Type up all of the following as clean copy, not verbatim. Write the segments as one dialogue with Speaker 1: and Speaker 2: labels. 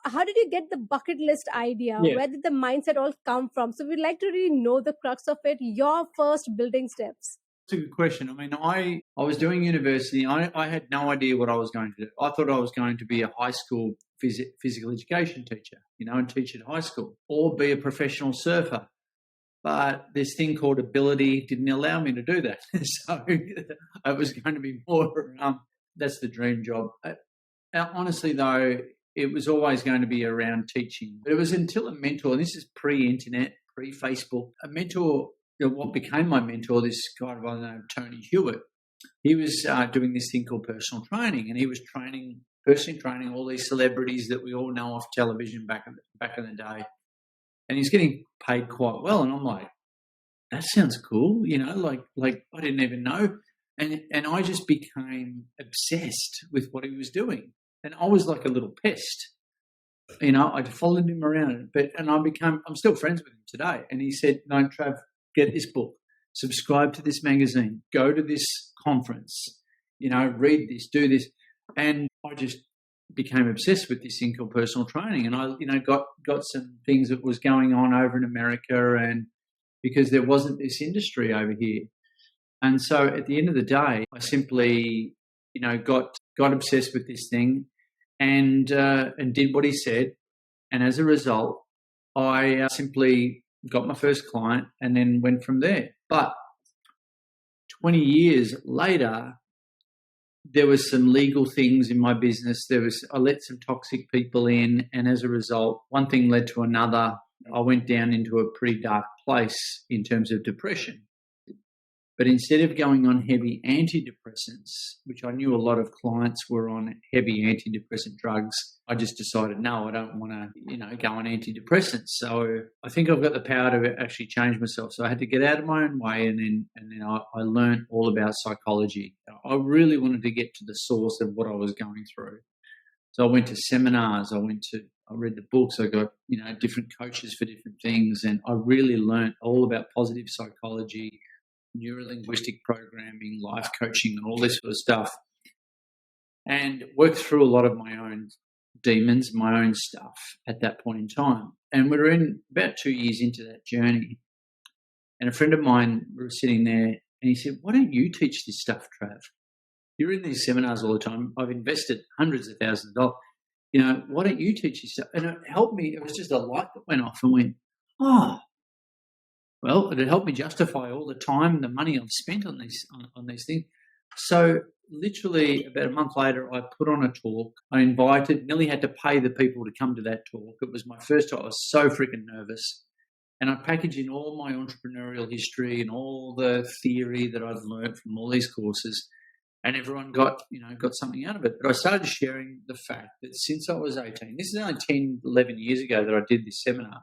Speaker 1: how did you get the bucket list idea?
Speaker 2: Yeah.
Speaker 1: Where did the mindset all come from? So we'd like to really know the crux of it, your first building steps.
Speaker 2: That's a good question. I mean, I was doing university. I had no idea what I was going to do. I thought I was going to be a high school physical education teacher, and teach at high school, or be a professional surfer. But this thing called ability didn't allow me to do that. So it was going to be more, that's the dream job. Honestly, though, it was always going to be around teaching. But it was until a mentor, and this is pre-internet, pre-Facebook, a mentor, what became my mentor, this guy by the name of Tony Hewitt, he was doing this thing called personal training, and he was personally training all these celebrities that we all know off television back in the day. And he's getting paid quite well. And I'm like, that sounds cool, like I didn't even know. And I just became obsessed with what he was doing. And I was like a little pest. I followed him around, and I'm still friends with him today. And he said, no, Trav, get this book, subscribe to this magazine, go to this conference, read this, do this. And I just became obsessed with this thing called personal training. And I, got some things that was going on over in America, and because there wasn't this industry over here. And so at the end of the day, I simply, got obsessed with this thing and did what he said. And as a result, I simply got my first client and then went from there. But 20 years later, there was some legal things in my business. I let some toxic people in, and as a result, one thing led to another. I went down into a pretty dark place in terms of depression. But instead of going on heavy antidepressants, which I knew a lot of clients were on heavy antidepressant drugs, I just decided, no, I don't want to, go on antidepressants. So I think I've got the power to actually change myself. So I had to get out of my own way, and then I learned all about psychology. I really wanted to get to the source of what I was going through. So I went to seminars, I read the books, I got, different coaches for different things, and I really learned all about positive psychology, neuro-linguistic programming, life coaching, and all this sort of stuff, and worked through a lot of my own demons, my own stuff at that point in time. And we were in about 2 years into that journey, and a friend of mine, we were sitting there, and he said, why don't you teach this stuff, Trav? You're in these seminars all the time. I've invested hundreds of thousands of dollars. Why don't you teach this stuff? And it helped me. It was just a light that went off and went, well, it helped me justify all the time and the money I've spent on these things. So literally about a month later, I put on a talk. I nearly had to pay the people to come to that talk. It was my first time. I was so freaking nervous. And I packaged in all my entrepreneurial history and all the theory that I've learned from all these courses. And everyone got something out of it. But I started sharing the fact that since I was 18, this is only 10, 11 years ago that I did this seminar.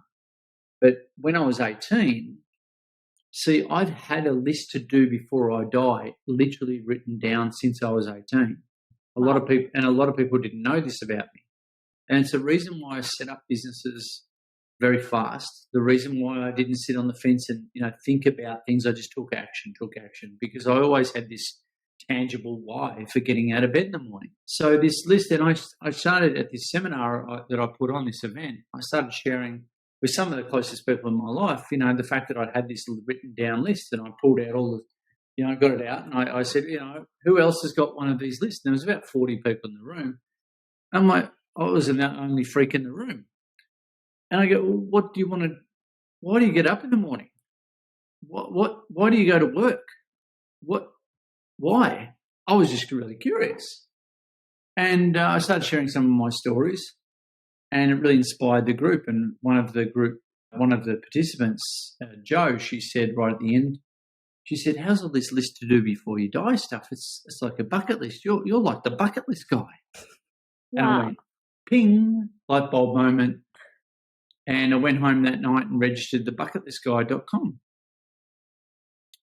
Speaker 2: But when I was 18, I'd had a list to do before I die, literally written down since I was 18. A lot of people didn't know this about me. And it's the reason why I set up businesses very fast. The reason why I didn't sit on the fence and, think about things. I just took action, because I always had this tangible why for getting out of bed in the morning. So this list, and I started at this seminar that I put on this event, I started sharing with some of the closest people in my life, the fact that I'd had this written down list, and I pulled out all the, I got it out, and I said, who else has got one of these lists? And there was about 40 people in the room. I'm like, I was the only freak in the room. And I go, well, why do you get up in the morning? Why do you go to work? Why? I was just really curious. And I started sharing some of my stories, and it really inspired the group. And one of the participants, Jo, she said right at the end, she said, how's all this list to do before you die stuff? It's like a bucket list. You're like the bucket list guy.
Speaker 1: Wow.
Speaker 2: And I went, ping, light bulb moment. And I went home that night and registered thebucketlistguy.com.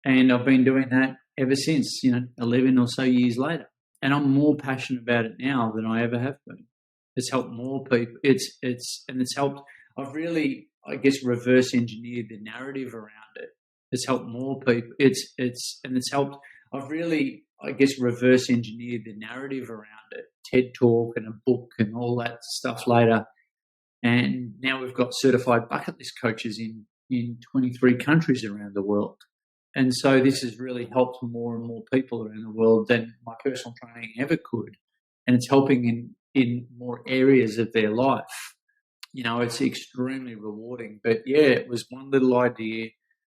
Speaker 2: And I've been doing that ever since, 11 or so years later. And I'm more passionate about it now than I ever have been. It's helped more people. It's helped. I've really, I guess, reverse engineered the narrative around it. It's helped more people. It's helped. I've really, I guess, reverse engineered the narrative around it. TED Talk and a book and all that stuff later. And now we've got certified bucket list coaches in 23 countries around the world. And so this has really helped more and more people around the world than my personal training ever could. And it's helping in more areas of their life. You know, it's extremely rewarding. But yeah, it was one little idea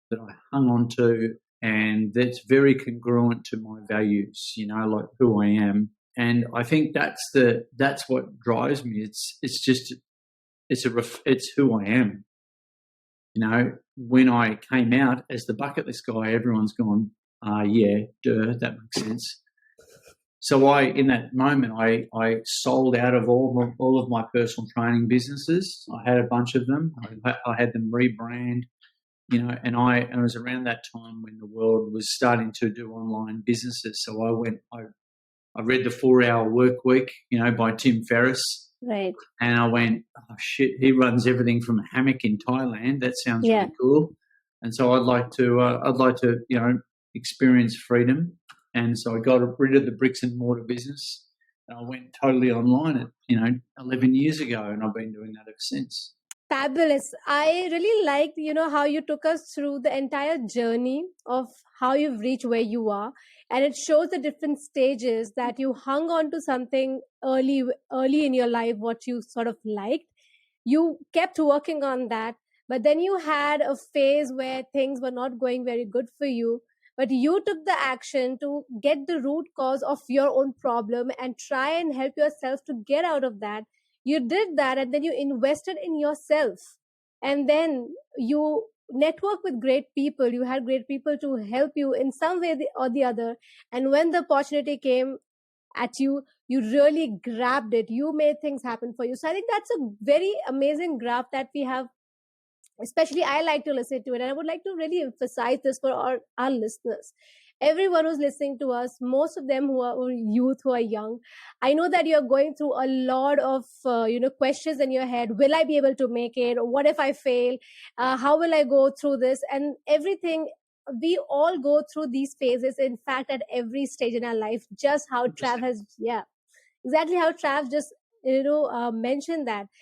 Speaker 2: that I hung on to, and that's very congruent to my values, you know, like who I am. And I think that's what drives me. It's who I am. You know, when I came out as the bucket list guy, everyone's gone, yeah, duh, that makes sense. So in that moment, I sold out of all of my personal training businesses. I had a bunch of them. I had them rebrand, you know, and it was around that time when the world was starting to do online businesses. So I read the 4-Hour Work Week, you know, by Tim Ferriss.
Speaker 1: Right.
Speaker 2: And I went, oh shit, he runs everything from a hammock in Thailand. That sounds really cool. And so I'd like to, you know, experience freedom. And so I got rid of the bricks and mortar business, and I went totally online at, you know, 11 years ago, and I've been doing that ever since.
Speaker 1: Fabulous. I really liked, how you took us through the entire journey of how you've reached where you are. And it shows the different stages that you hung on to something early in your life, what you sort of liked. You kept working on that, but then you had a phase where things were not going very good for you. But you took the action to get the root cause of your own problem and try and help yourself to get out of that. You did that, and then you invested in yourself, and then you network with great people. You had great people to help you in some way or the other, and when the opportunity came at you, you really grabbed it. You made things happen for you. So I think that's a very amazing graph that we have. Especially I like to listen to it, and I would like to really emphasize this for our listeners. Everyone who's listening to us, most of them who are youth, who are young, I know that you're going through a lot of questions in your head. Will I be able to make it? What if I fail? How will I go through this? And everything, we all go through these phases, in fact, at every stage in our life. Just how Trav has, yeah, exactly how Trav just mentioned that.